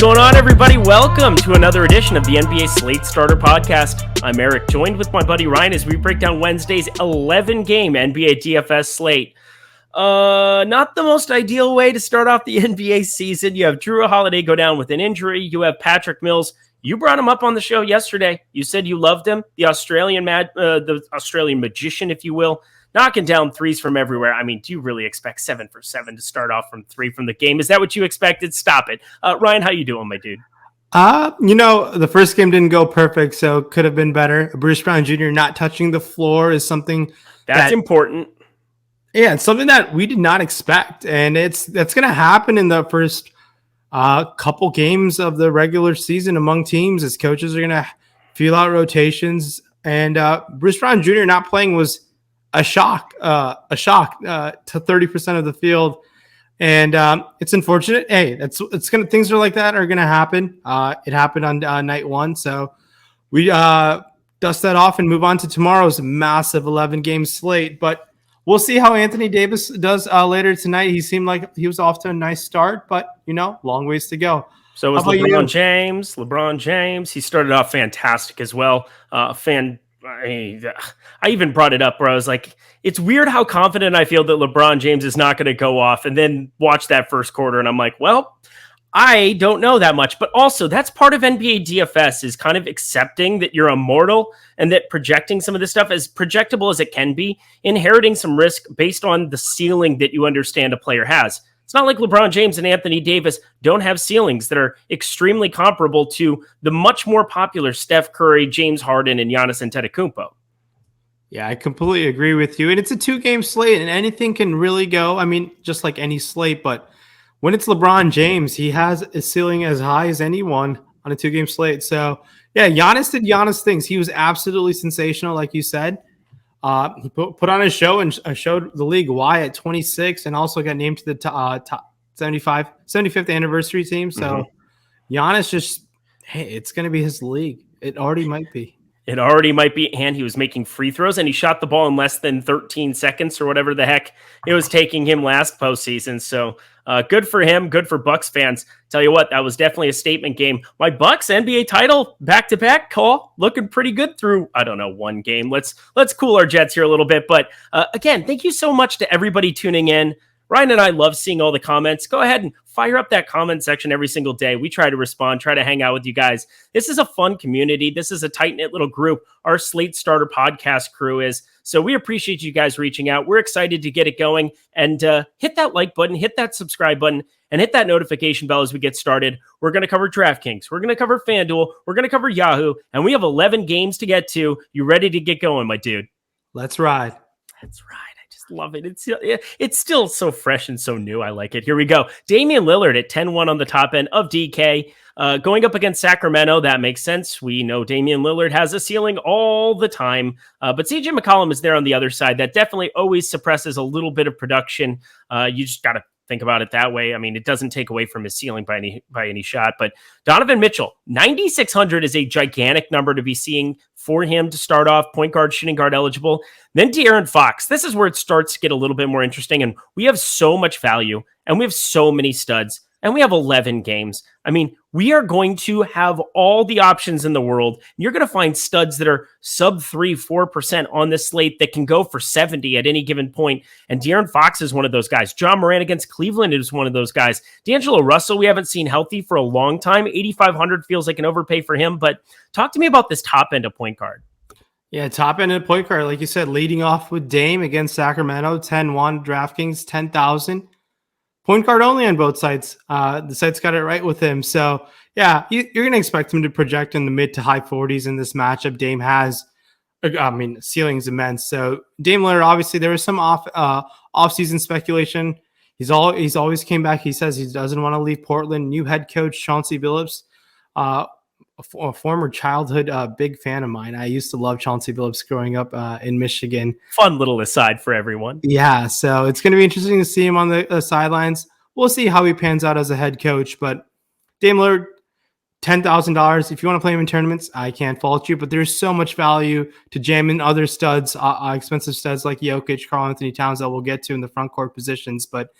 going on, everybody? Welcome to another edition of the NBA Slate Starter podcast. I'm Eric, joined with my buddy Ryan as we break down Wednesday's 11-game NBA DFS slate. Not the most ideal way to start off the NBA season. You have Drew Holiday go down with an injury. You have Patrick Mills. You brought him up on the show yesterday. You said you loved him, the Australian magician, if you will, knocking down threes from everywhere. I mean, do you really expect 7 for 7 to start off from three from the game? Is that what you expected? Stop it. Ryan, how you doing, my dude? The first game didn't go perfect, so it could have been better. Bruce Brown Jr. not touching the floor is something that's important. Yeah, it's something that we did not expect, and that's going to happen in the first couple games of the regular season among teams as coaches are going to feel out rotations. And Bruce Brown Jr. not playing was a shock to 30% of the field. And it's unfortunate. Hey, things are like that are going to happen. It happened on night one. So we dust that off and move on to tomorrow's massive 11-game slate. But we'll see how Anthony Davis does later tonight. He seemed like he was off to a nice start, but, long ways to go. So was LeBron James. He started off fantastic as well. I even brought it up where I was like, it's weird how confident I feel that LeBron James is not going to go off, and then watch that first quarter and I'm like, well, I don't know that much. But also that's part of NBA DFS is kind of accepting that you're immortal and that projecting some of this stuff as projectable as it can be, inheriting some risk based on the ceiling that you understand a player has. It's not like LeBron James and Anthony Davis don't have ceilings that are extremely comparable to the much more popular Steph Curry, James Harden, and Giannis Antetokounmpo. Yeah, I completely agree with you. And it's a 2-game slate, and anything can really go. I mean, just like any slate, but when it's LeBron James, he has a ceiling as high as anyone on a 2-game slate. So, yeah, Giannis did Giannis things. He was absolutely sensational, like you said. He put on a show and showed the league why at 26 and also got named to the top 75th anniversary team. So Giannis it's going to be his league. It already might be. And he was making free throws, and he shot the ball in less than 13 seconds or whatever the heck it was taking him last postseason. So good for him. Good for Bucks fans. Tell you what, that was definitely a statement game. My Bucks NBA title back-to-back call looking pretty good through, I don't know, one game. Let's cool our jets here a little bit. But again, thank you so much to everybody tuning in. Ryan and I love seeing all the comments. Go ahead and fire up that comment section every single day. We try to respond, try to hang out with you guys. This is a fun community. This is a tight-knit little group. Our Slate Starter podcast crew is. So we appreciate you guys reaching out. We're excited to get it going. And hit that like button, hit that subscribe button, and hit that notification bell as we get started. We're going to cover DraftKings. We're going to cover FanDuel. We're going to cover Yahoo. And we have 11 games to get to. You ready to get going, my dude? Let's ride. That's right. Love it. It's still so fresh and so new. I like it. Here we go. Damian Lillard at 10-1 on the top end of DK. Going up against Sacramento, that makes sense. We know Damian Lillard has a ceiling all the time, but CJ McCollum is there on the other side. That definitely always suppresses a little bit of production. You just got to think about it that way. I mean, it doesn't take away from his ceiling by any shot, but Donovan Mitchell, 9,600 is a gigantic number to be seeing for him to start off, point guard, shooting guard eligible. Then De'Aaron Fox. This is where it starts to get a little bit more interesting, and we have so much value, and we have so many studs, and we have 11 games. I mean, we are going to have all the options in the world. You're going to find studs that are sub 3-4% on this slate that can go for 70 at any given point. And De'Aaron Fox is one of those guys. John Moran against Cleveland is one of those guys. D'Angelo Russell, we haven't seen healthy for a long time. 8,500 feels like an overpay for him. But talk to me about this top end of point guard. Yeah, top end of point guard, like you said, leading off with Dame against Sacramento, 10-1, DraftKings, 10,000. Point guard only on both sides. The site's got it right with him. So, yeah, you're going to expect him to project in the mid to high 40s in this matchup. Dame has, ceiling's immense. So, Dame Lillard, obviously, there was some off-season speculation. He's always came back. He says he doesn't want to leave Portland. New head coach, Chauncey Billups, a former childhood big fan of mine. I used to love Chauncey Billups growing up in Michigan. Fun little aside for everyone. Yeah, so it's going to be interesting to see him on the sidelines. We'll see how he pans out as a head coach. But Dame Lillard, $10,000. If you want to play him in tournaments, I can't fault you. But there's so much value to jam in other studs, expensive studs like Jokic, Karl Anthony Towns that we'll get to in the front court positions. But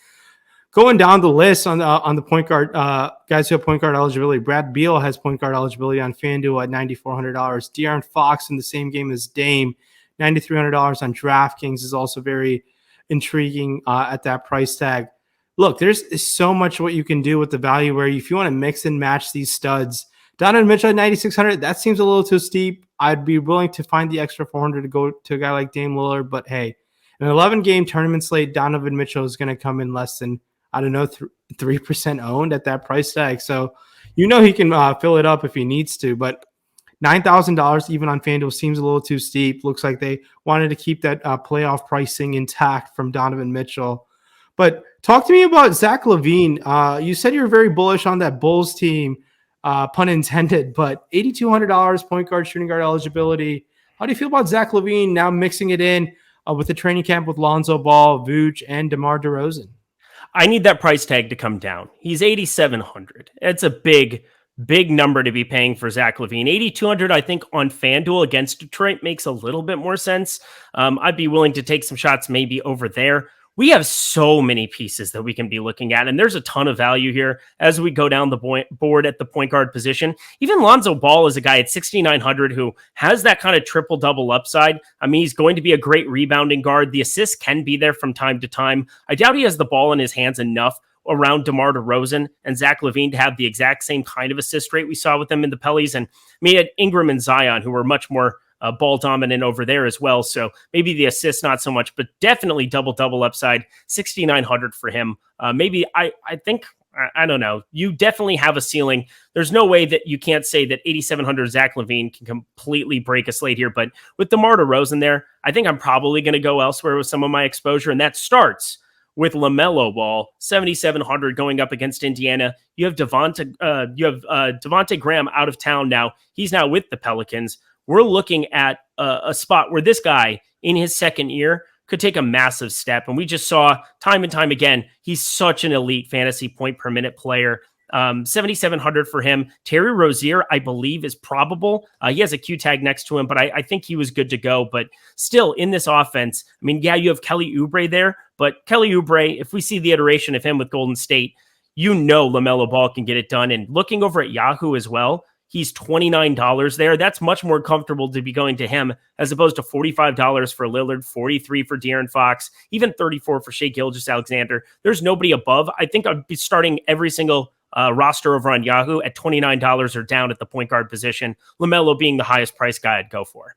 going down the list on the point guard guys who have point guard eligibility, Brad Beal has point guard eligibility on FanDuel at $9,400. De'Aaron Fox in the same game as Dame, $9,300 on DraftKings is also very intriguing at that price tag. Look, there's so much what you can do with the value where if you want to mix and match these studs, Donovan Mitchell at 9,600, that seems a little too steep. I'd be willing to find the extra 400 to go to a guy like Dame Lillard, but hey, an 11-game tournament slate, Donovan Mitchell is going to come in less than, I don't know, 3% owned at that price tag. So, he can fill it up if he needs to, but $9,000 even on FanDuel seems a little too steep. Looks like they wanted to keep that playoff pricing intact from Donovan Mitchell. But talk to me about Zach LaVine. You said you were very bullish on that Bulls team, pun intended, but $8,200 point guard, shooting guard eligibility. How do you feel about Zach LaVine now mixing it in with the training camp with Lonzo Ball, Vooch, and DeMar DeRozan? I need that price tag to come down. He's 8,700. It's a big number to be paying for Zach LaVine. 8,200, I think, on FanDuel against Detroit makes a little bit more sense. I'd be willing to take some shots maybe over there. We have so many pieces that we can be looking at, and there's a ton of value here as we go down the board at the point guard position. Even Lonzo Ball is a guy at 6,900 who has that kind of triple-double upside. I mean, he's going to be a great rebounding guard. The assists can be there from time to time. I doubt he has the ball in his hands enough around DeMar DeRozan and Zach LaVine to have the exact same kind of assist rate we saw with them in the Pellies. And we had Ingram and Zion, who were much more ball dominant over there as well. So maybe the assist, not so much, but definitely double upside, 6,900 for him. Maybe I think, I don't know. You definitely have a ceiling. There's no way that you can't say that 8,700 Zach LaVine can completely break a slate here. But with DeMar DeRozan there, I think I'm probably going to go elsewhere with some of my exposure. And that starts with LaMelo Ball, 7,700 going up against Indiana. You have Devontae Graham out of town now. He's now with the Pelicans. We're looking at a spot where this guy in his second year could take a massive step. And we just saw time and time again, he's such an elite fantasy point per minute player. 7,700 for him. Terry Rozier, I believe, is probable. He has a Q tag next to him, but I think he was good to go. But still, in this offense, I mean, yeah, you have Kelly Oubre there, but Kelly Oubre, if we see the iteration of him with Golden State, LaMelo Ball can get it done. And looking over at Yahoo as well, he's $29 there. That's much more comfortable to be going to him as opposed to $45 for Lillard, $43 for De'Aaron Fox, even $34 for Shai Gilgeous-Alexander. There's nobody above. I think I'd be starting every single roster over on Yahoo at $29 or down at the point guard position. LaMelo being the highest price guy I'd go for.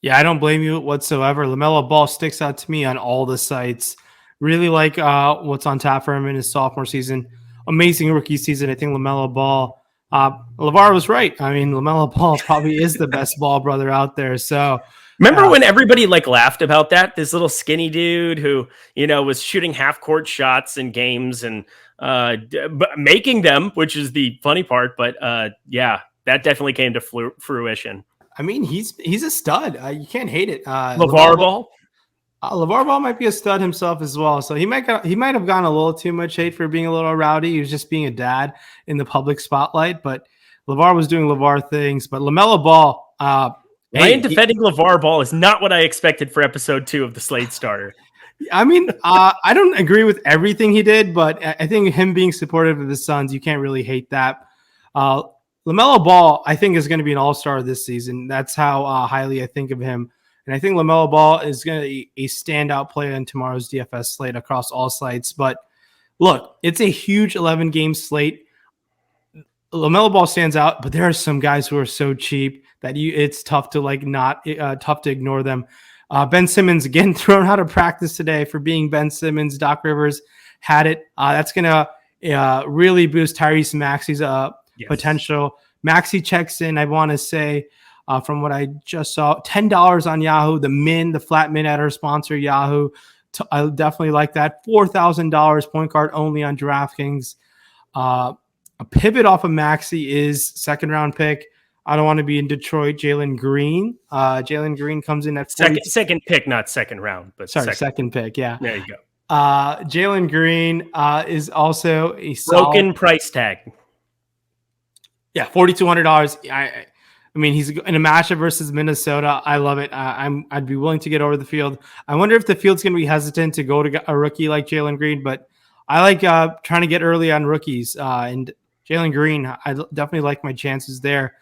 Yeah, I don't blame you whatsoever. LaMelo Ball sticks out to me on all the sites. Really like what's on tap for him in his sophomore season. Amazing rookie season. I think LaMelo Ball, LeVar was right. I mean, LaMelo Ball probably is the best ball brother out there. So remember when everybody laughed about that? This little skinny dude who, was shooting half court shots in games and making them, which is the funny part. But yeah, that definitely came to fruition. I mean, he's a stud. You can't hate it. LeVar Ball. LeVar Ball might be a stud himself as well. So he might have gone a little too much hate for being a little rowdy. He was just being a dad in the public spotlight. But LeVar was doing LeVar things. But LaMelo Ball, defending LeVar Ball is not what I expected for episode 2 of the Slate Starter. I mean, I don't agree with everything he did, but I think him being supportive of the Suns, you can't really hate that. LaMelo Ball, I think, is going to be an all-star this season. That's how highly I think of him. And I think LaMelo Ball is going to be a standout player in tomorrow's DFS slate across all sites. But look, it's a huge 11-game slate. LaMelo Ball stands out, but there are some guys who are so cheap that it's tough to tough to ignore them. Ben Simmons again thrown out of practice today for being Ben Simmons. Doc Rivers had it. That's going to really boost Tyrese Maxey's potential. Maxey checks in, I want to say, from what I just saw, $10 on Yahoo, the flat min at our sponsor, Yahoo. I definitely like that. $4,000 point guard only on DraftKings. A pivot off of Maxey is second round pick. I don't want to be in Detroit. Jalen Green. Jalen Green comes in at second pick, not second round, but second pick. Yeah, there you go. Jalen Green is also a broken price tag. Yeah, $4,200. I mean, he's in a matchup versus Minnesota. I love it. I'd be willing to get over the field. I wonder if the field's going to be hesitant to go to a rookie like Jalen Green, but I like trying to get early on rookies and Jalen Green. I definitely like my chances there.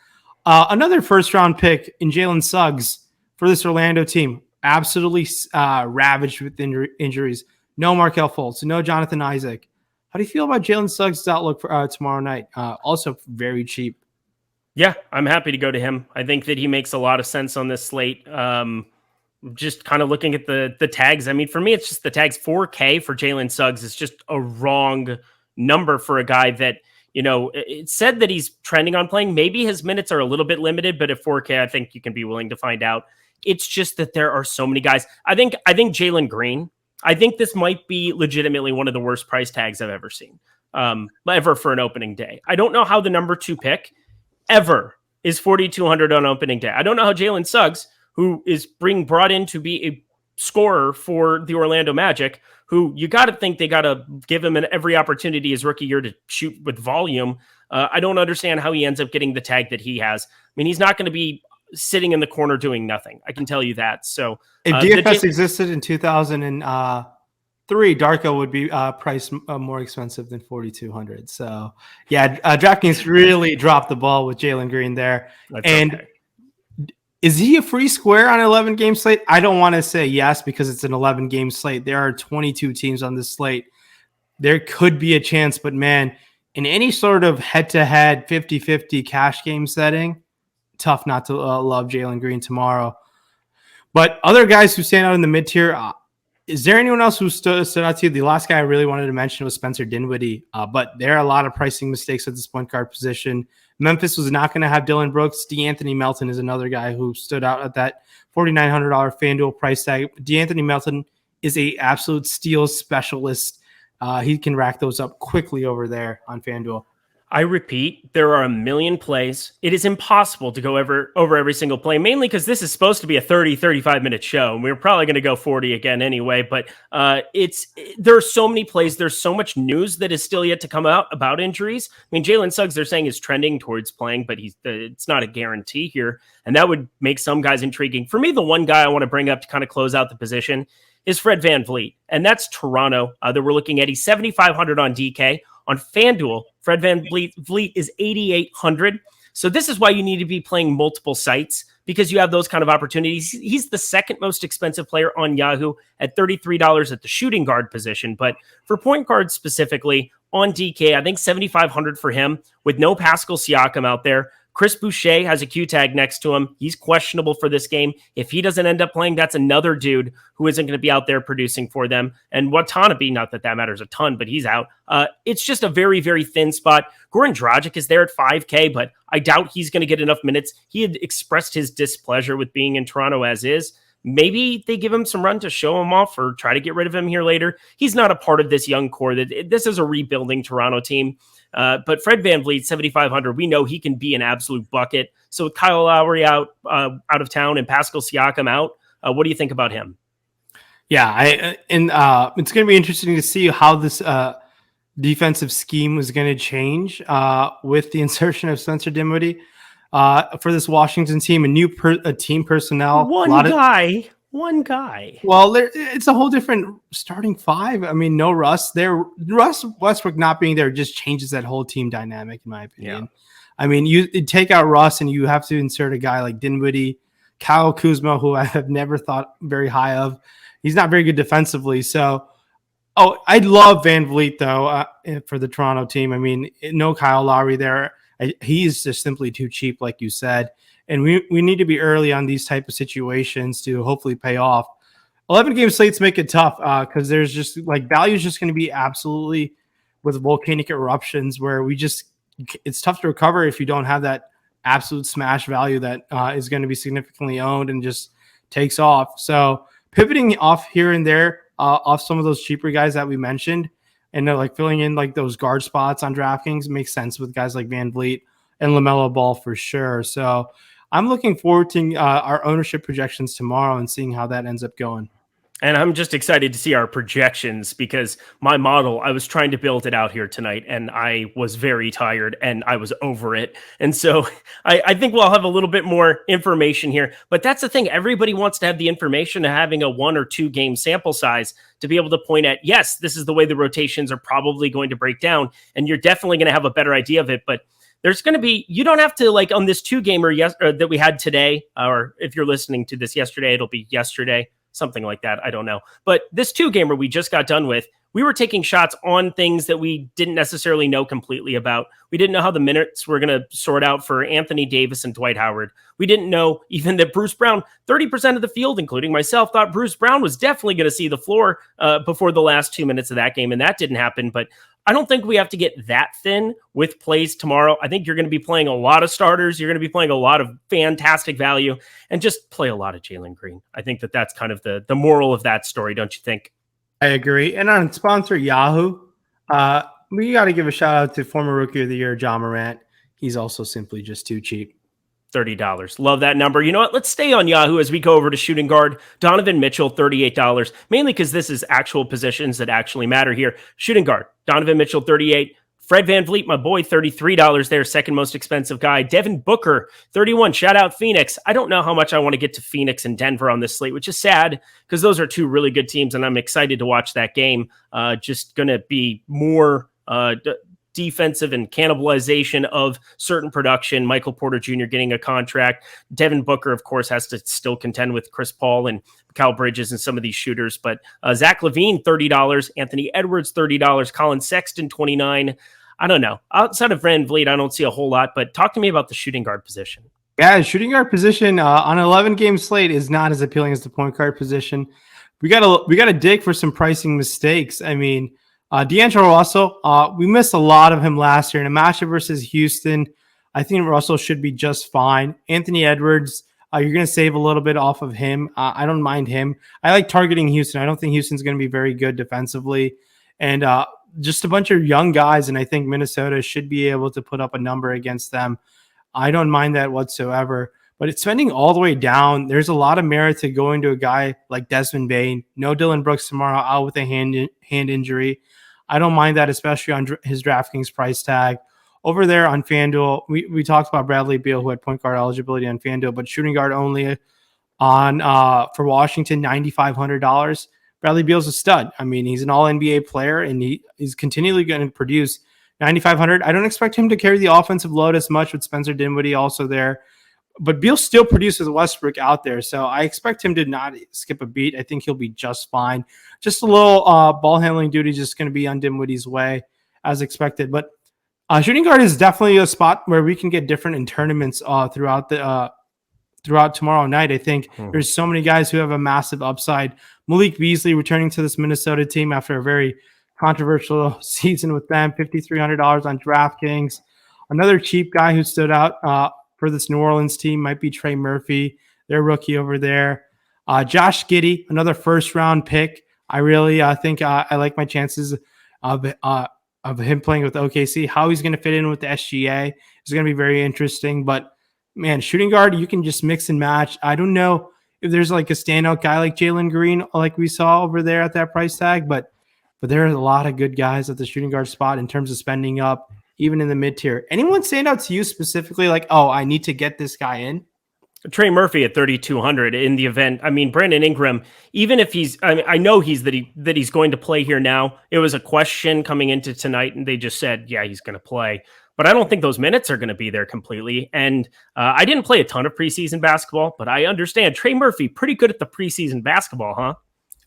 Another first round pick in Jalen Suggs for this Orlando team. Absolutely ravaged with injuries. No Markelle Fultz, no Jonathan Isaac. How do you feel about Jalen Suggs' outlook for tomorrow night? Also very cheap. Yeah, I'm happy to go to him. I think that he makes a lot of sense on this slate. Just kind of looking at the tags. I mean, for me, it's just the tags. 4K for Jalen Suggs is just a wrong number for a guy that, it said that he's trending on playing. Maybe his minutes are a little bit limited, but at 4K, I think you can be willing to find out. It's just that there are so many guys. I think Jalen Green, I think this might be legitimately one of the worst price tags I've ever seen, ever for an opening day. I don't know how the number 2 pick ever is 4,200 on opening day. I don't know how Jalen Suggs, who is being brought in to be a scorer for the Orlando Magic, who you got to think they got to give him every opportunity his rookie year to shoot with volume. I don't understand how he ends up getting the tag that he has. I mean, he's not going to be sitting in the corner doing nothing. I can tell you that. So if DFS existed in 2003, Darko would be priced more expensive than 4,200. So yeah, DraftKings really dropped the ball with Jalen Green there. Okay. Is he a free square on an 11-game slate? I don't want to say yes because it's an 11-game slate. There are 22 teams on this slate. There could be a chance, but man, in any sort of head-to-head 50-50 cash game setting, tough not to love Jalen Green tomorrow. But other guys who stand out in the mid-tier, is there anyone else who stood out to you? The last guy I really wanted to mention was Spencer Dinwiddie, but there are a lot of pricing mistakes at this point guard position. Memphis was not going to have Dylan Brooks. DeAnthony Melton is another guy who stood out at that $4,900 FanDuel price tag. DeAnthony Melton is a absolute steal specialist. He can rack those up quickly over there on FanDuel. I repeat, there are a million plays. It is impossible to go over every single play, mainly because this is supposed to be a 30, 35-minute show, and we're probably going to go 40 again anyway. But there are so many plays. There's so much news that is still yet to come out about injuries. I mean, Jalen Suggs, they're saying, is trending towards playing, but it's not a guarantee here, and that would make some guys intriguing. For me, the one guy I want to bring up to kind of close out the position is Fred VanVleet, and that's Toronto that we're looking at. He's 7,500 on DK. On FanDuel, Fred VanVleet is 8,800. So this is why you need to be playing multiple sites, because you have those kind of opportunities. He's the second most expensive player on Yahoo at $33 at the shooting guard position. But for point guard specifically on DK, I think 7,500 for him with no Pascal Siakam out there. Chris Boucher has a Q tag next to him. He's questionable for this game. If he doesn't end up playing, that's another dude who isn't going to be out there producing for them. And Watanabe, not that matters a ton, but he's out. It's just a very, very thin spot. Goran Dragic is there at 5K, but I doubt he's going to get enough minutes. He had expressed his displeasure with being in Toronto as is. Maybe they give him some run to show him off or try to get rid of him here later. He's not a part of this young core. This is a rebuilding Toronto team. But Fred VanVleet, 7,500, we know he can be an absolute bucket. So with Kyle Lowry out of town and Pascal Siakam out, what do you think about him? Yeah, it's going to be interesting to see how this defensive scheme is going to change with the insertion of Spencer Dinwiddie for this Washington team. A team personnel. One guy. Well, it's a whole different starting five. I mean, no Russ there. Russ Westbrook not being there just changes that whole team dynamic, in my opinion. Yeah. I mean, you take out Russ and you have to insert a guy like Dinwiddie, Kyle Kuzma, who I have never thought very high of. He's not very good defensively. So, I love VanVleet, though, for the Toronto team. I mean, no Kyle Lowry there. He's just simply too cheap, like you said. And we need to be early on these type of situations to hopefully pay off. 11-game slates make it tough because there's just value is just going to be absolutely with volcanic eruptions where it's tough to recover if you don't have that absolute smash value that is going to be significantly owned and just takes off. So pivoting off here and there off some of those cheaper guys that we mentioned and filling in those guard spots on DraftKings makes sense with guys like VanVleet and LaMelo Ball for sure. So I'm looking forward to our ownership projections tomorrow and seeing how that ends up going. And I'm just excited to see our projections because my model, I was trying to build it out here tonight and I was very tired and I was over it. And so I think we'll have a little bit more information here. But that's the thing. Everybody wants to have the information of having a 1 or 2 game sample size to be able to point at, yes, this is the way the rotations are probably going to break down. And you're definitely going to have a better idea of it. But there's going to be, you don't have to, like on this 2-gamer that we had today, or if you're listening to this yesterday, it'll be yesterday. Something like that. I don't know. But this 2-gamer we just got done with, we were taking shots on things that we didn't necessarily know completely about. We didn't know how the minutes were going to sort out for Anthony Davis and Dwight Howard. We didn't know even that Bruce Brown, 30% of the field, including myself, thought Bruce Brown was definitely going to see the floor before the last 2 minutes of that game. And that didn't happen. But I don't think we have to get that thin with plays tomorrow. I think you're going to be playing a lot of starters. You're going to be playing a lot of fantastic value and just play a lot of Jalen Green. I think that's kind of the moral of that story, don't you think? I agree. And on sponsor Yahoo, we got to give a shout out to former Rookie of the Year, Ja Morant. He's also simply just too cheap. $30. Love that number. You know what? Let's stay on Yahoo as we go over to shooting guard. Donovan Mitchell, $38, mainly because this is actual positions that actually matter here. Shooting guard, Donovan Mitchell, $38. Fred VanVleet, my boy, $33 there, second most expensive guy. Devin Booker, $31. Shout out Phoenix. I don't know how much I want to get to Phoenix and Denver on this slate, which is sad because those are 2 really good teams, and I'm excited to watch that game. Just going to be more defensive and cannibalization of certain production. Michael Porter Jr. getting a contract. Devin Booker, of course, has to still contend with Chris Paul and Kyle Bridges and some of these shooters. But Zach LaVine, $30. Anthony Edwards, $30. Colin Sexton, $29. I don't know. Outside of VanVleet, I don't see a whole lot. But talk to me about the shooting guard position. Yeah, shooting guard position on an 11-game slate is not as appealing as the point guard position. We gotta dig for some pricing mistakes. I mean, D'Angelo Russell, we missed a lot of him last year in a matchup versus Houston. I think Russell should be just fine. Anthony Edwards, you're going to save a little bit off of him. I don't mind him. I like targeting Houston. I don't think Houston's going to be very good defensively. And just a bunch of young guys, and I think Minnesota should be able to put up a number against them. I don't mind that whatsoever. But it's spending all the way down. There's a lot of merit to going to a guy like Desmond Bane. No Dylan Brooks tomorrow, out with a hand injury. I don't mind that, especially on his DraftKings price tag. Over there on FanDuel, we talked about Bradley Beal, who had point guard eligibility on FanDuel, but shooting guard only on for Washington, $9,500. Bradley Beal's a stud. I mean, he's an all-NBA player, and he's continually going to produce $9,500. I don't expect him to carry the offensive load as much with Spencer Dinwiddie also there. But Beal still produces Westbrook out there, so I expect him to not skip a beat. I think he'll be just fine. Just a little ball handling duty just going to be on Dinwiddie's way, as expected. But shooting guard is definitely a spot where we can get different in tournaments throughout tomorrow night. I think there's so many guys who have a massive upside. Malik Beasley returning to this Minnesota team after a very controversial season with them, $5,300 on DraftKings. Another cheap guy who stood out for this New Orleans team might be Trey Murphy, their rookie over there. Josh Giddey, another first-round pick. I really think I like my chances of him playing with OKC. How he's going to fit in with the SGA is going to be very interesting. But, man, shooting guard, you can just mix and match. I don't know if there's like a standout guy like Jalen Green like we saw over there at that price tag, but there are a lot of good guys at the shooting guard spot in terms of spending up, even in the mid-tier. Anyone stand out to you specifically like, oh, I need to get this guy in? Trey Murphy at 3,200 in the event. I mean, Brandon Ingram, even if I know he's going to play here now. It was a question coming into tonight, and they just said, yeah, he's going to play. But I don't think those minutes are going to be there completely. And I didn't play a ton of preseason basketball, but I understand Trey Murphy, pretty good at the preseason basketball, huh?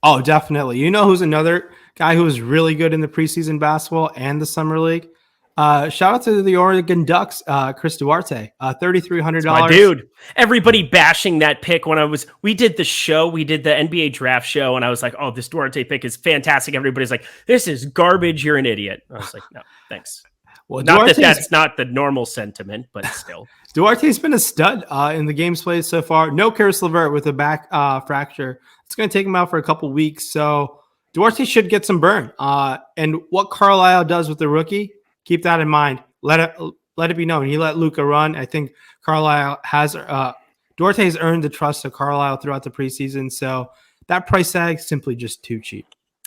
Oh, definitely. You know who's another guy who was really good in the preseason basketball and the summer league? Shout out to the Oregon Ducks, Chris Duarte, $3,300. My dude, everybody bashing that pick when we did the NBA draft show, and I was like, oh, this Duarte pick is fantastic. Everybody's like, this is garbage. You're an idiot. I was like, no, thanks. Well, not that's not the normal sentiment, but still. Duarte's been a stud in the games played so far. No Karis LeVert with a back fracture. It's going to take him out for a couple weeks. So Duarte should get some burn. And what Carlisle does with the rookie, keep that in mind. Let it be known. He let Luka run. I think Carlisle has Duarte has earned the trust of Carlisle throughout the preseason. So that price tag is simply just too cheap.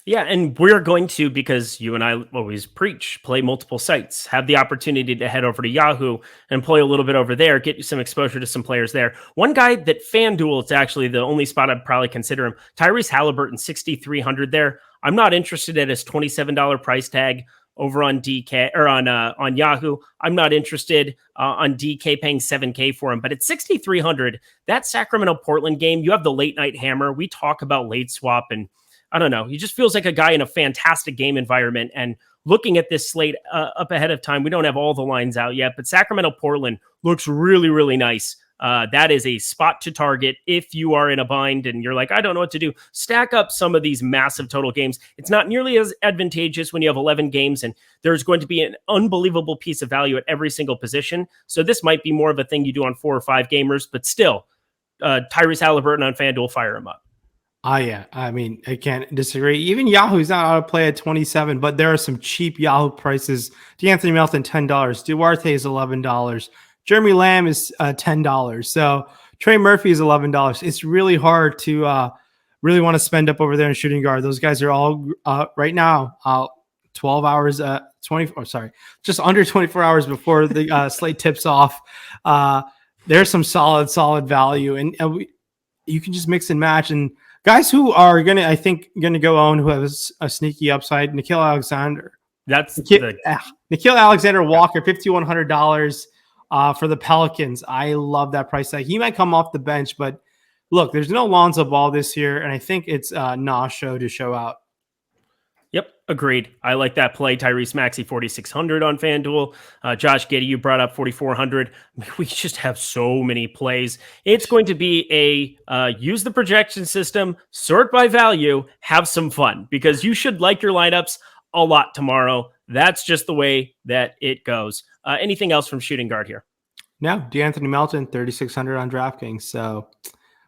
Yeah, and we're going to, because you and I always preach, play multiple sites, have the opportunity to head over to Yahoo and play a little bit over there, get you some exposure to some players there. One guy that FanDuel, it's actually the only spot I'd probably consider him, Tyrese Halliburton, 6,300 there. I'm not interested at his $27 price tag over on DK or on Yahoo. I'm not interested on DK paying $7K for him, but at 6,300, that Sacramento Portland game, you have the late night hammer. We talk about late swap, and I don't know. He just feels like a guy in a fantastic game environment. And looking at this slate up ahead of time, we don't have all the lines out yet, but Sacramento Portland looks really, really nice. That is a spot to target if you are in a bind and you're like, I don't know what to do. Stack up some of these massive total games. It's not nearly as advantageous when you have 11 games and there's going to be an unbelievable piece of value at every single position. So this might be more of a thing you do on 4 or 5 gamers, but still, Tyrese Halliburton on FanDuel, fire him up. Yeah. I mean, I can't disagree. Even Yahoo's not out of play at 27, but there are some cheap Yahoo prices. DeAnthony Melton, $10. Duarte is $11. Jeremy Lamb is $10. So Trey Murphy is $11. It's really hard to really want to spend up over there in shooting guard. Those guys are all right now 12 hours, just under 24 hours before the slate tips off. There's some solid value, and you can just mix and match. And guys who are gonna go on, who have a sneaky upside, Nickeil Alexander. Nickeil Alexander Walker, $5,100 for the Pelicans. I love that price tag. He might come off the bench, but look, there's no Lonzo Ball this year, and I think it's Nas show to show out. Yep, agreed. I like that play. Tyrese Maxey, 4,600 on FanDuel. Josh Giddey, you brought up 4,400. We just have so many plays. It's going to be a use the projection system, sort by value, have some fun, because you should like your lineups a lot tomorrow. That's just the way that it goes. Anything else from shooting guard here? No, DeAnthony Melton, 3,600 on DraftKings. So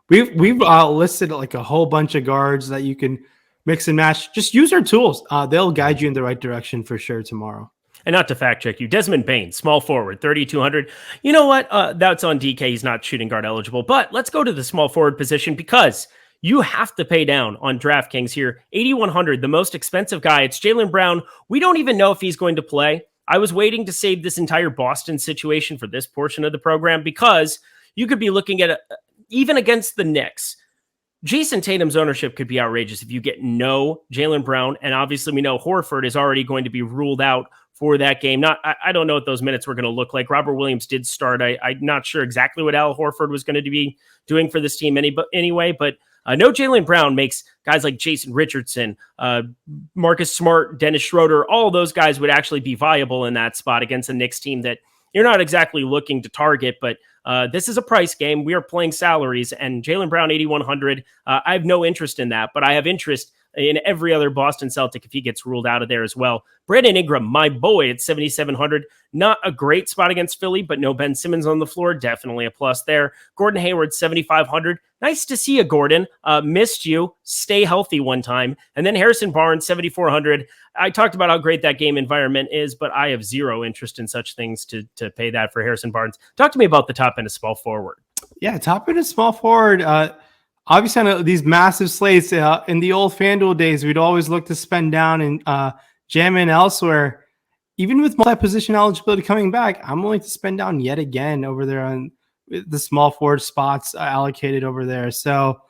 we've listed like a whole bunch of guards that you can mix and match. Just use our tools. They'll guide you in the right direction for sure tomorrow. And not to fact check you, Desmond Bane, small forward, 3,200. You know what? That's on DK. He's not shooting guard eligible. But let's go to the small forward position, because you have to pay down on DraftKings here. 8,100, the most expensive guy. It's Jaylen Brown. We don't even know if he's going to play. I was waiting to save this entire Boston situation for this portion of the program, because you could be looking at even against the Knicks, Jason Tatum's ownership could be outrageous if you get no Jaylen Brown. And obviously we know Horford is already going to be ruled out for that game. I don't know what those minutes were going to look like. Robert Williams did start. I'm not sure exactly what Al Horford was going to be doing for this team anyway, but no Jaylen Brown makes guys like Jason Richardson, Marcus Smart, Dennis Schroeder, all those guys would actually be viable in that spot against a Knicks team that you're not exactly looking to target, but this is a price game. We are playing salaries, and Jaylen Brown, 8,100. I have no interest in that, but I have interest in every other Boston Celtic if he gets ruled out of there as well. Brandon Ingram, my boy, at 7,700. Not a great spot against Philly, but no Ben Simmons on the floor. Definitely a plus there. Gordon Hayward, 7,500. Nice to see you, Gordon. Missed you. Stay healthy one time. And then Harrison Barnes, 7,400. I talked about how great that game environment is, but I have zero interest in such things to pay that for Harrison Barnes. Talk to me about the top end of small forward. Yeah, top end of small forward. Obviously, on these massive slates, in the old FanDuel days, we'd always look to spend down and jam in elsewhere. Even with multi-position eligibility coming back, I'm willing to spend down yet again over there on the small forward spots allocated over there. So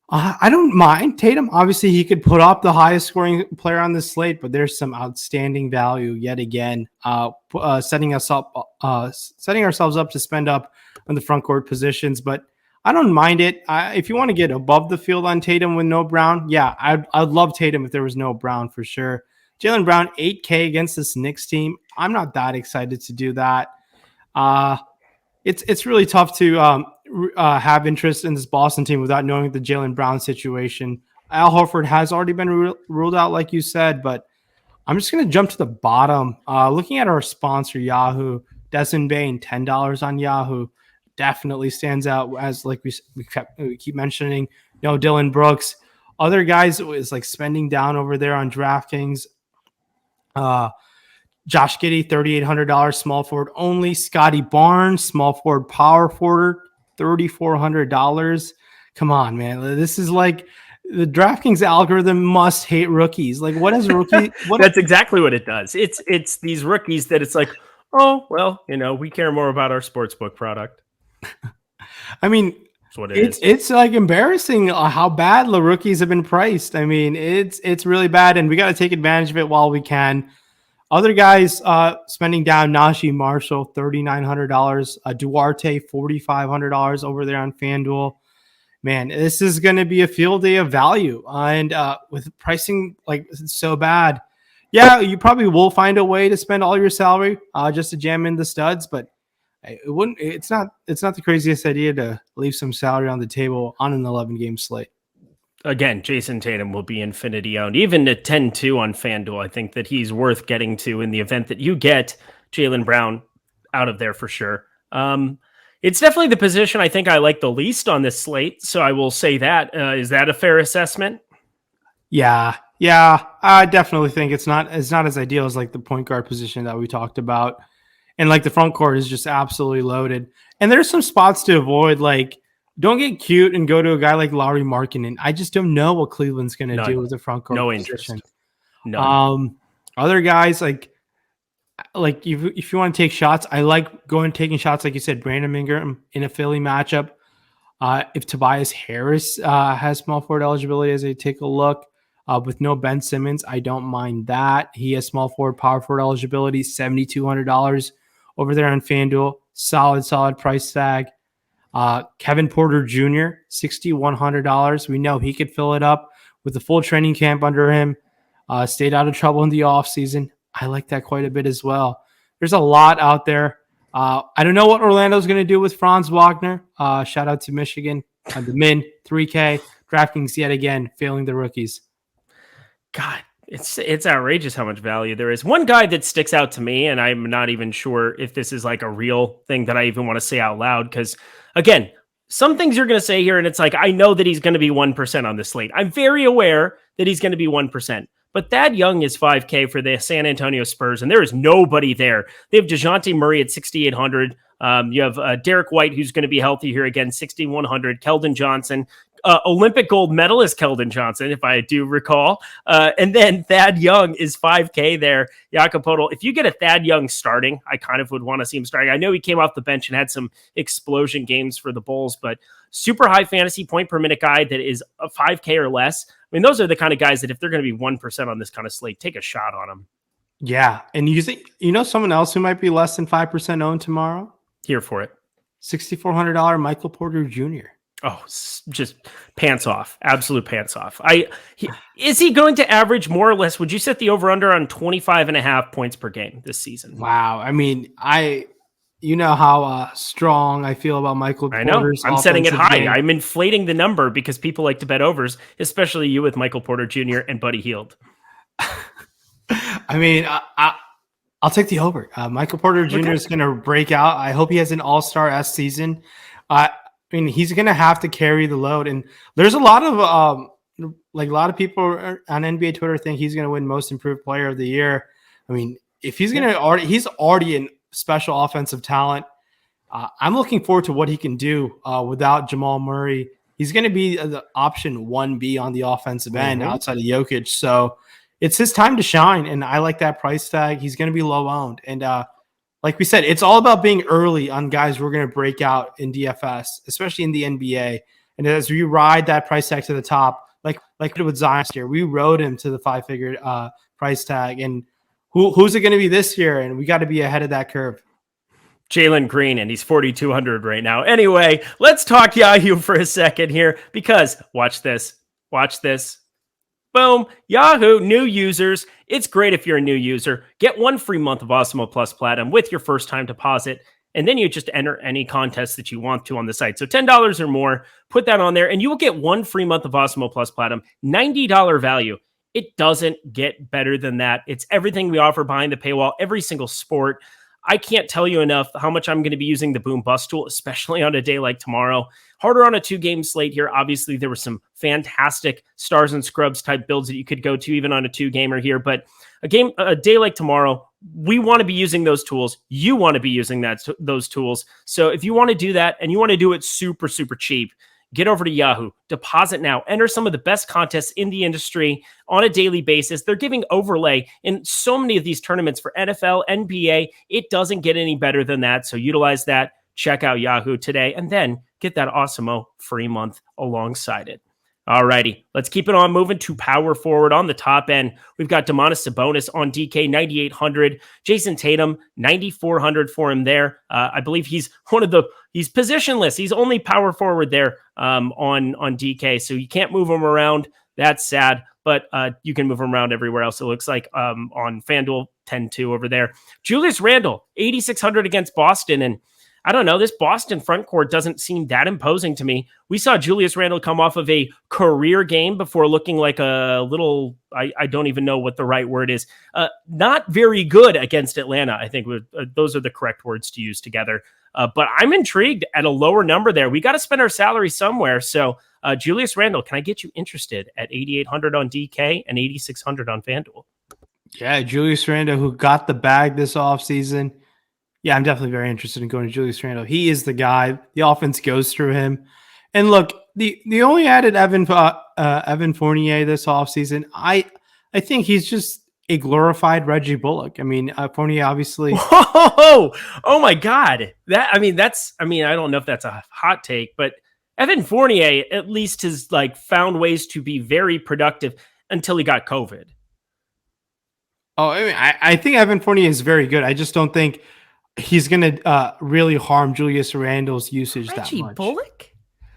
I don't mind Tatum. Obviously, he could put up the highest scoring player on the slate, but there's some outstanding value yet again, setting ourselves up to spend up on the front court positions. But I don't mind it. If you want to get above the field on Tatum with no Brown, yeah, I'd love Tatum if there was no Brown for sure. Jaylen Brown, 8K against this Knicks team. I'm not that excited to do that. It's really tough to have interest in this Boston team without knowing the Jaylen Brown situation. Al Horford has already been ruled out, like you said, but I'm just going to jump to the bottom. Looking at our sponsor, Yahoo, Desmond Bane, $10 on Yahoo. Definitely stands out, as like we keep mentioning. Dylan Brooks, other guys is like spending down over there on DraftKings. Josh Giddey, $3,800 small forward only. Scotty Barnes, small forward, power forward, $3,400. Come on, man. This is like the DraftKings algorithm must hate rookies. Like, what is a rookie? That's exactly what it does. It's these rookies that it's like, oh, well, we care more about our sportsbook product. I mean, That's what it is. It's like embarrassing how bad the rookies have been priced. I mean, it's really bad, and we got to take advantage of it while we can. Other guys spending down: Najee Marshall, $3,900, Duarte, $4,500 over there on FanDuel. Man, this is going to be a field day of value, and with pricing like so bad, yeah, you probably will find a way to spend all your salary just to jam in the studs, but it wouldn't. It's not the craziest idea to leave some salary on the table on an 11-game slate. Again, Jason Tatum will be infinity owned. Even at 10-2 on FanDuel, I think that he's worth getting to in the event that you get Jaylen Brown out of there for sure. It's definitely the position I think I like the least on this slate, so I will say that. Is that a fair assessment? Yeah, I definitely think it's not as ideal as like the point guard position that we talked about. And like the front court is just absolutely loaded. And there's some spots to avoid. Like, don't get cute and go to a guy like Lauri Markkanen. I just don't know what Cleveland's going to do with the front court position. No. Other guys like if you want to take shots, I like taking shots like you said, Brandon Ingram in a Philly matchup. If Tobias Harris has small forward eligibility, as I take a look with no Ben Simmons, I don't mind that. He has small forward, power forward eligibility, $7,200 over there on FanDuel. Solid price tag. Kevin Porter Jr., $6,100. We know he could fill it up with the full training camp under him. Stayed out of trouble in the offseason. I like that quite a bit as well. There's a lot out there. I don't know what Orlando's going to do with Franz Wagner. Shout out to Michigan. The Min, 3K. DraftKings yet again, failing the rookies. God, it's outrageous how much value there is. One guy that sticks out to me, and I'm not even sure if this is like a real thing that I even want to say out loud, because again, some things you're going to say here, and it's like, I know that he's going to be 1% on this slate. I'm very aware that he's going to be 1%. But Thad Young is 5K for the San Antonio Spurs, and there is nobody there. They have DeJounte Murray at 6,800. You have Derek White, who's going to be healthy here again, 6,100. Keldon Johnson, Olympic gold medalist Keldon Johnson, if I do recall. And then Thad Young is 5K there. Jakob Poeltl. If you get a Thad Young starting, I kind of would want to see him starting. I know he came off the bench and had some explosion games for the Bulls, but super high fantasy point per minute guy that is a 5K or less. I mean, those are the kind of guys that if they're going to be 1% on this kind of slate, take a shot on them. Yeah. And you think, someone else who might be less than 5% owned tomorrow? Here for it. $6,400 Michael Porter Jr. Oh, just pants off. Absolute pants off. Is he going to average more or less? Would you set the over-under on 25.5 points per game this season? Wow. I mean, you know how strong I feel about Michael Porter's I'm setting it high. game. I'm inflating the number because people like to bet overs, especially you with Michael Porter Jr. and Buddy Hield. I mean, I'll take the over. Michael Porter Jr. is going to break out. I hope he has an all-star-esque season. I mean, he's going to have to carry the load. And there's a lot of people on NBA Twitter think he's going to win Most Improved Player of the Year. I mean, if he's he's already an special offensive talent. I'm looking forward to what he can do without Jamal Murray. He's going to be the option 1B on the offensive end outside of Jokic. So it's his time to shine, and I like that price tag. He's going to be low owned. And like we said, it's all about being early on guys who are going to break out in DFS, especially in the NBA. And as we ride that price tag to the top, like with Zion here, we rode him to the 5-figure price tag. And who's it going to be this year? And we got to be ahead of that curve. Jalen Green, and he's 4,200 right now. Anyway, let's talk Yahoo for a second here, because watch this. Boom. Yahoo, new users. It's great if you're a new user. Get 1 free month of Awesemo Plus Platinum with your first time deposit. And then you just enter any contest that you want to on the site. So $10 or more, put that on there, and you will get 1 free month of Awesemo Plus Platinum, $90 value. It doesn't get better than that. It's everything we offer behind the paywall, every single sport. I can't tell you enough how much I'm going to be using the Boom Bust tool, especially on a day like tomorrow. Harder on a 2-game slate here. Obviously, there were some fantastic stars and scrubs type builds that you could go to even on a 2-gamer here. But a day like tomorrow, we want to be using those tools. You want to be using those tools. So if you want to do that and you want to do it super, super cheap, get over to Yahoo, deposit now, enter some of the best contests in the industry on a daily basis. They're giving overlay in so many of these tournaments for NFL, NBA. It doesn't get any better than that. So utilize that. Check out Yahoo today and then get that Awesemo free month alongside it. All righty, let's keep it on moving to power forward. On the top end, we've got Domantas Sabonis on DK, 9,800. Jason Tatum, 9,400 for him there. I believe he's he's positionless. He's only power forward there on DK, so you can't move him around. That's sad, but you can move him around everywhere else, it looks like, on FanDuel, 10-2 over there. Julius Randle, 8,600 against Boston, and I don't know, this Boston front court doesn't seem that imposing to me. We saw Julius Randle come off of a career game before looking like a little, I don't even know what the right word is, not very good against Atlanta. I think those are the correct words to use together. But I'm intrigued at a lower number there. We got to spend our salary somewhere. So Julius Randle, can I get you interested at 8,800 on DK and 8,600 on FanDuel? Yeah, Julius Randle, who got the bag this offseason. Yeah, I'm definitely very interested in going to Julius Randle. He is the guy. The offense goes through him. And look, the only added Evan Fournier this offseason, I think he's just a glorified Reggie Bullock. I mean, Fournier obviously. Whoa! Oh my God! I don't know if that's a hot take, but Evan Fournier at least has found ways to be very productive until he got COVID. Oh, I mean, I think Evan Fournier is very good. I just don't think he's going to really harm Julius Randle's usage that much. Reggie Bullock?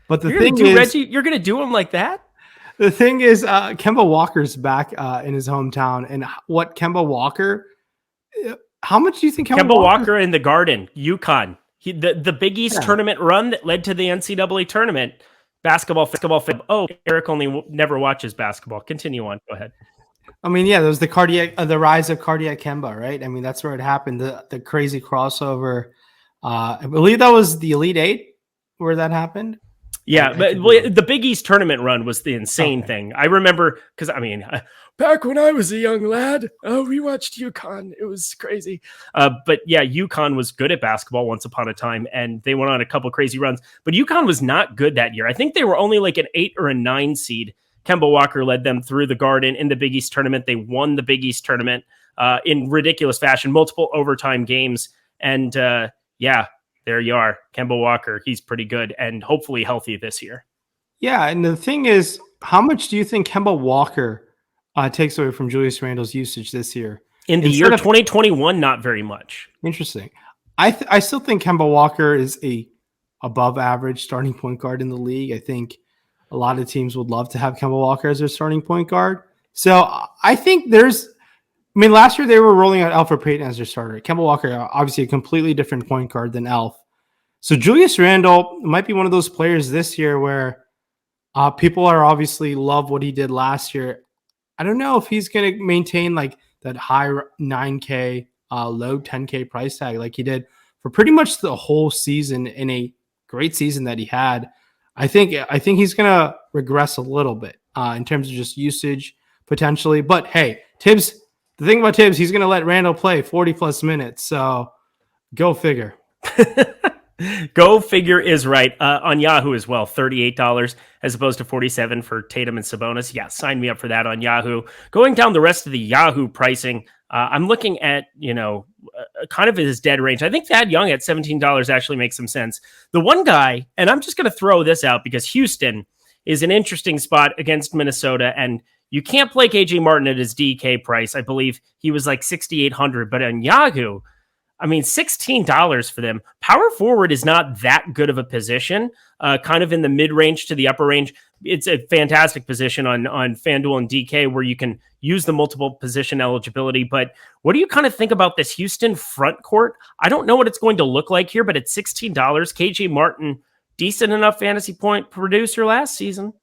But the thing is, you're going to do him like that? The thing is, Kemba Walker's back in his hometown, and what Kemba Walker? How much do you think Kemba Walker in the Garden, UConn? The Big East tournament run that led to the NCAA tournament. Basketball. Oh, Eric never watches basketball. Continue on. Go ahead. I mean, yeah, there was the rise of cardiac Kemba, right? I mean, that's where it happened. The crazy crossover. I believe that was the Elite Eight where that happened. Yeah, but the Big East tournament run was the insane thing. I remember because back when I was a young lad, we watched UConn. It was crazy. But yeah, UConn was good at basketball once upon a time, and they went on a couple crazy runs. But UConn was not good that year. I think they were only like an 8 or a 9 seed. Kemba Walker led them through the Garden in the Big East tournament. They won the Big East tournament in ridiculous fashion, multiple overtime games. And there you are. Kemba Walker, he's pretty good and hopefully healthy this year. Yeah, and the thing is, how much do you think Kemba Walker takes away from Julius Randle's usage this year? In the year 2021, not very much. Interesting. I still think Kemba Walker is a above average starting point guard in the league. I think a lot of teams would love to have Kemba Walker as their starting point guard. So I think last year they were rolling out Elfrid Payton as their starter. Kemba Walker, obviously a completely different point guard than Elf. So Julius Randle might be one of those players this year where people are obviously love what he did last year. I don't know if he's going to maintain that high 9K, low 10K price tag like he did for pretty much the whole season in a great season that he had. I think he's going to regress a little bit in terms of just usage potentially. But hey, Tibbs, the thing about Tibbs, he's going to let Randle play 40 plus minutes. So go figure. Go figure is right. On Yahoo as well, $38 as opposed to $47 for Tatum and Sabonis. Yeah, sign me up for that on Yahoo. Going down the rest of the Yahoo pricing, I'm looking at, kind of his dead range. I think Thad Young at $17 actually makes some sense. The one guy, and I'm just going to throw this out because Houston is an interesting spot against Minnesota, and you can't play KJ Martin at his DK price. I believe he was like $6,800, but on Yahoo, $16 for them. Power forward is not that good of a position, kind of in the mid-range to the upper range. It's a fantastic position on FanDuel and DK where you can use the multiple position eligibility. But what do you kind of think about this Houston front court? I don't know what it's going to look like here, but at $16, KJ Martin, decent enough fantasy point producer last season.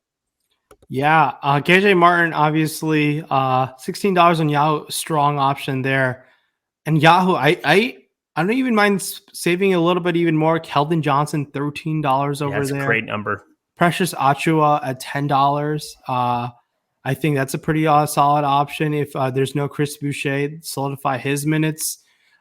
Yeah, KJ Martin, obviously, $16 on Yahoo, strong option there. And Yahoo, I don't even mind saving a little bit even more. Keldon Johnson, $13 over there. That's a great number. Precious Achiuwa at $10. I think that's a pretty solid option if there's no Chris Boucher, solidify his minutes.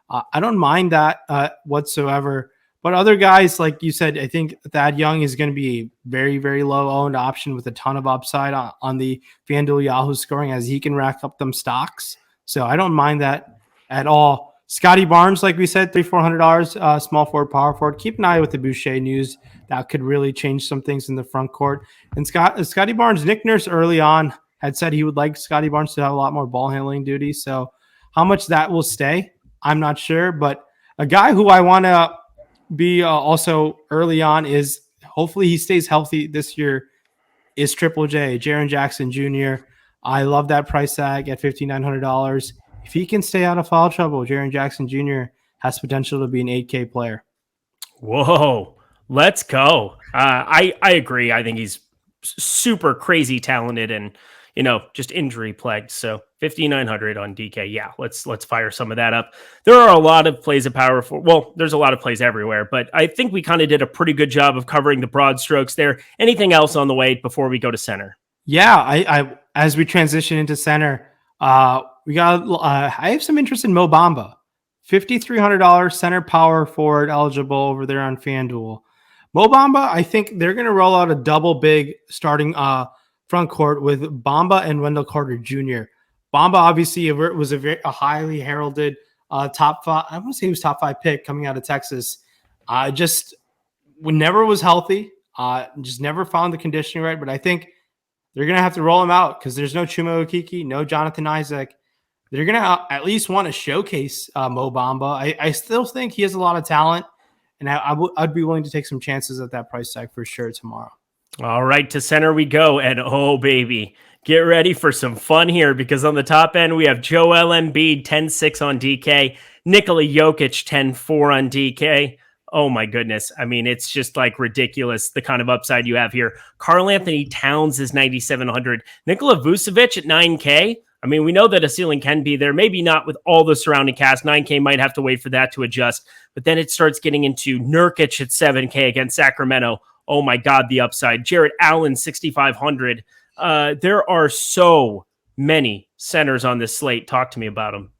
I don't mind that whatsoever. But other guys, like you said, I think Thad Young is going to be a very, very low owned option with a ton of upside on the FanDuel Yahoo scoring as he can rack up them stocks. So I don't mind that at all. Scotty Barnes, like we said, $3,400, small forward, power forward. Keep an eye with the Boucher news. That could really change some things in the front court. And Scotty Barnes, Nick Nurse early on had said he would like Scotty Barnes to have a lot more ball handling duties. So how much that will stay, I'm not sure. But a guy who I want to be also early on is hopefully he stays healthy this year is Triple J, Jaren Jackson Jr. I love that price tag at $5,900. If he can stay out of foul trouble, Jaren Jackson Jr. has potential to be an 8K player. Whoa, let's go. I agree. I think he's super crazy talented and, just injury plagued. So 5,900 on DK. Yeah, let's fire some of that up. There are a lot of plays of power for, well, there's a lot of plays everywhere, but I think we kind of did a pretty good job of covering the broad strokes there. Anything else on the way before we go to center? Yeah, I as we transition into center, we got I have some interest in Mo Bamba. $5,300 center power forward eligible over there on FanDuel. Mo Bamba, I think they're going to roll out a double big starting front court with Bamba and Wendell Carter Jr. Bamba obviously was a highly heralded top five. I want to say he was top 5 pick coming out of Texas. Just never was healthy. Just never found the conditioning right. But I think they're going to have to roll him out because there's no Chuma Okeke, no Jonathan Isaac. They're going to at least want to showcase Mo Bamba. I still think he has a lot of talent, and I'd be willing to take some chances at that price tag for sure tomorrow. All right, to center we go. And oh, baby, get ready for some fun here because on the top end, we have Joel Embiid, 10-6 on DK, Nikola Jokic, 10-4 on DK. Oh, my goodness. I mean, it's just like ridiculous, the kind of upside you have here. Karl Anthony Towns is 9,700. Nikola Vucevic at 9K. I mean, we know that a ceiling can be there, maybe not with all the surrounding cast. 9K might have to wait for that to adjust. But then it starts getting into Nurkic at 7K against Sacramento. Oh my God, the upside. Jarrett Allen, 6,500. There are so many centers on this slate. Talk to me about them.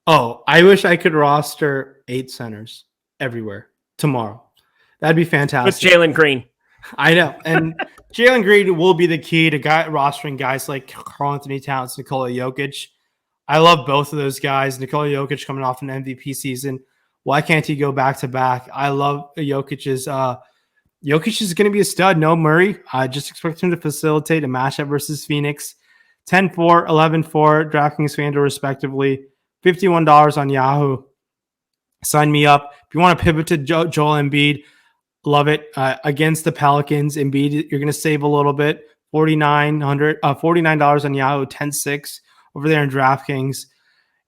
Oh, I wish I could roster 8 centers everywhere tomorrow. That'd be fantastic. With Jalen Green. I know. And Jalen Green will be the key to rostering guys like Karl Anthony Towns, Nikola Jokic. I love both of those guys. Nikola Jokic coming off an MVP season. Why can't he go back to back? I love Jokic's Jokic is going to be a stud. No Murray. I just expect him to facilitate a matchup versus Phoenix. 10-4, 11-4, DraftKings, FanDuel respectively. $51 on Yahoo. Sign me up. If you want to pivot to Joel Embiid, love it. Against the Pelicans, Embiid, you're going to save a little bit. $49 on Yahoo, 10-6 over there in DraftKings,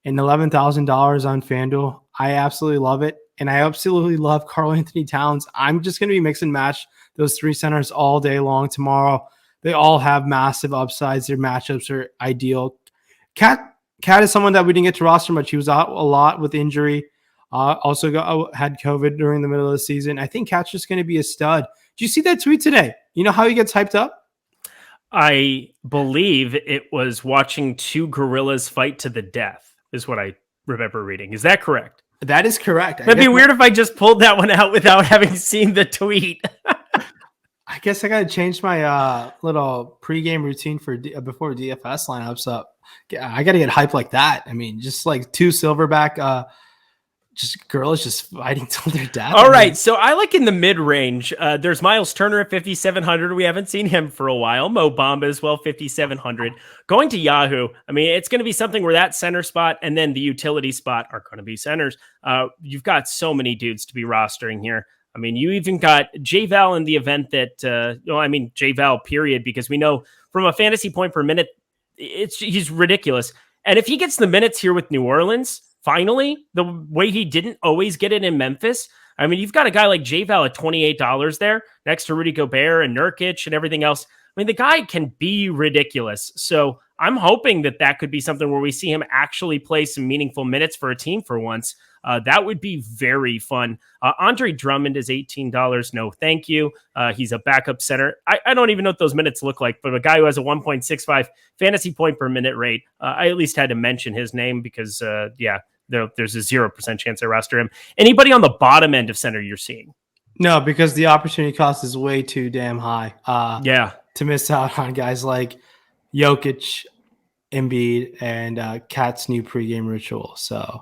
and $11,000 on FanDuel. I absolutely love it. And I absolutely love Karl Anthony Towns. I'm just going to be mix and match those 3 centers all day long tomorrow. They all have massive upsides. Their matchups are ideal. Cat is someone that we didn't get to roster much. He was out a lot with injury. Also had COVID during the middle of the season. I think Cat's just going to be a stud. Did you see that tweet today? You know how he gets hyped up? I believe it was watching 2 gorillas fight to the death is what I remember reading. Is that correct? That is correct. That'd be weird if I just pulled that one out without having seen the tweet. I guess I got to change my little pregame routine for before DFS lineups up. I got to get hyped like that. I mean, just like 2 silverback just girls just fighting till their death. All right. So I like in the mid range. There's Miles Turner at 5,700. We haven't seen him for a while. Mo Bamba as well, 5,700. Going to Yahoo. I mean, it's going to be something where that center spot and then the utility spot are going to be centers. You've got so many dudes to be rostering here. I mean, you even got J-Val in the event that, J-Val period, because we know from a fantasy point per minute, he's ridiculous. And if he gets the minutes here with New Orleans, finally, the way he didn't always get it in Memphis. I mean, you've got a guy like J-Val at $28 there next to Rudy Gobert and Nurkic and everything else. I mean, the guy can be ridiculous. So I'm hoping that could be something where we see him actually play some meaningful minutes for a team for once. That would be very fun. Andre Drummond is $18. No, thank you. He's a backup center. I don't even know what those minutes look like, but a guy who has a 1.65 fantasy point per minute rate, I at least had to mention his name because, there's a 0% chance I roster him. Anybody on the bottom end of center you're seeing? No, because the opportunity cost is way too damn high. Yeah. To miss out on guys like Jokic, Embiid, and Cat's new pregame ritual. So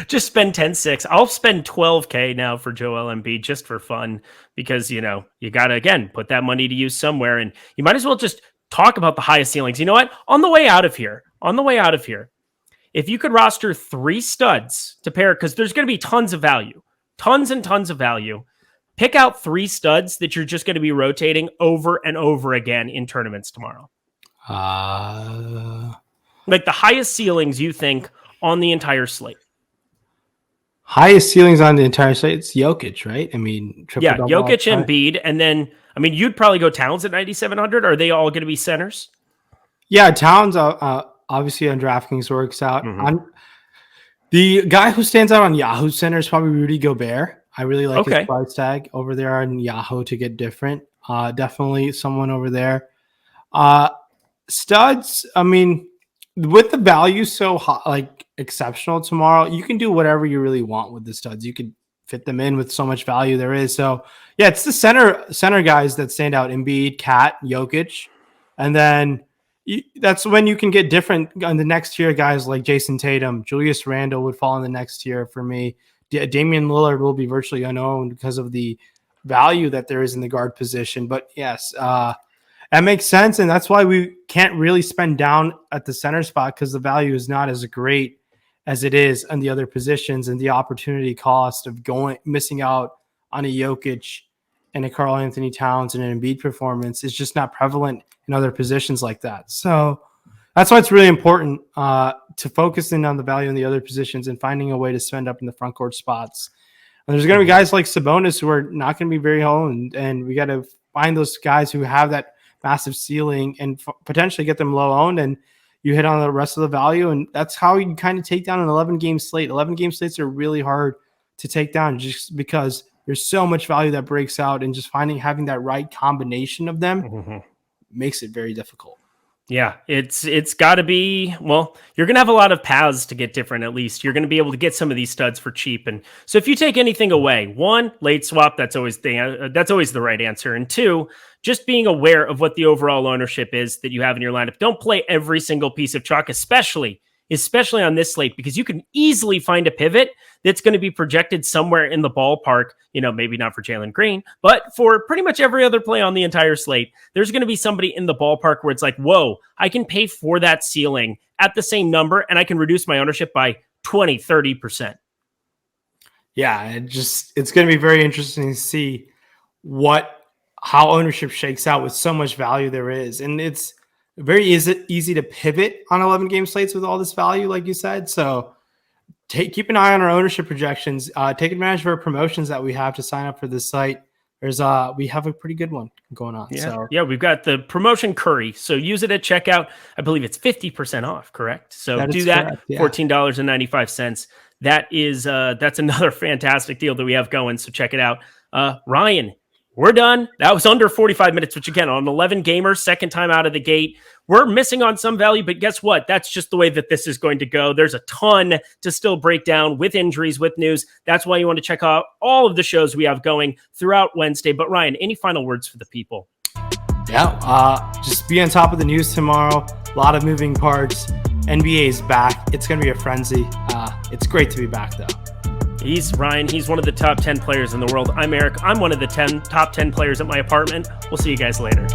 Just spend 10-6. I'll spend 12K now for Joel Embiid just for fun because, you got to, again, put that money to use somewhere. And you might as well just talk about the highest ceilings. You know what? On the way out of here, if you could roster 3 studs to pair, because there's going to be tons of value, tons and tons of value, pick out 3 studs that you're just going to be rotating over and over again in tournaments tomorrow. Like the highest ceilings you think on the entire slate. Highest ceilings on the entire slate, it's Jokic, right? I mean, Jokic, Embiid, and then, you'd probably go Towns at 9,700. Are they all going to be centers? Yeah, Towns obviously on DraftKings works out. Mm-hmm. The guy who stands out on Yahoo Center is probably Rudy Gobert. I really like his price tag over there on Yahoo to get different. Definitely someone over there. Studs, with the value so high, like exceptional tomorrow, you can do whatever you really want with the studs. You could fit them in with so much value there is. So yeah, it's the center guys that stand out: Embiid, Cat, Jokic, and then that's when you can get different on the next tier. Guys like Jason Tatum, Julius Randle would fall in the next tier for me. Damian Lillard will be virtually unknown because of the value that there is in the guard position. But yes, that makes sense, and that's why we can't really spend down at the center spot because the value is not as great as it is on the other positions, and the opportunity cost of missing out on a Jokic and a Karl Anthony Towns and an Embiid performance is just not prevalent in other positions like that. So that's why it's really important to focus in on the value in the other positions and finding a way to spend up in the front court spots. And there's going to be guys like Sabonis who are not going to be very honed, and we got to find those guys who have that massive ceiling and potentially get them low owned, and you hit on the rest of the value. And that's how you kind of take down an 11-game slate. 11-game slates are really hard to take down just because there's so much value that breaks out, and just having that right combination of them makes it very difficult. Yeah, it's got to be, well, you're going to have a lot of paths to get different. At least you're going to be able to get some of these studs for cheap. And so if you take anything away, 1, late swap, that's always the right answer. And 2, just being aware of what the overall ownership is that you have in your lineup. Don't play every single piece of chalk, especially on this slate, because you can easily find a pivot that's going to be projected somewhere in the ballpark, maybe not for Jalen Green, but for pretty much every other play on the entire slate. There's going to be somebody in the ballpark where it's like, whoa, I can pay for that ceiling at the same number, and I can reduce my ownership by 20, 30%. Yeah, it's going to be very interesting to see how ownership shakes out with so much value there is. And it's very easy to pivot on 11-game slates with all this value, like you said. So keep an eye on our ownership projections. Take advantage of our promotions that we have to sign up for this site. We have a pretty good one going on. Yeah, we've got the promotion Curry. So use it at checkout. I believe it's 50% off, correct? So do that, correct, yeah. $14.95. That's another fantastic deal that we have going. So check it out. Ryan, we're done. That was under 45 minutes, which again, on 11 gamers, second time out of the gate. We're missing on some value, but guess what? That's just the way that this is going to go. There's a ton to still break down with injuries, with news. That's why you want to check out all of the shows we have going throughout Wednesday. But Ryan, any final words for the people? Yeah, just be on top of the news tomorrow. A lot of moving parts. NBA is back. It's going to be a frenzy. It's great to be back, though. He's Ryan. He's one of the top 10 players in the world. I'm Eric. I'm one of the top 10 players at my apartment. We'll see you guys later.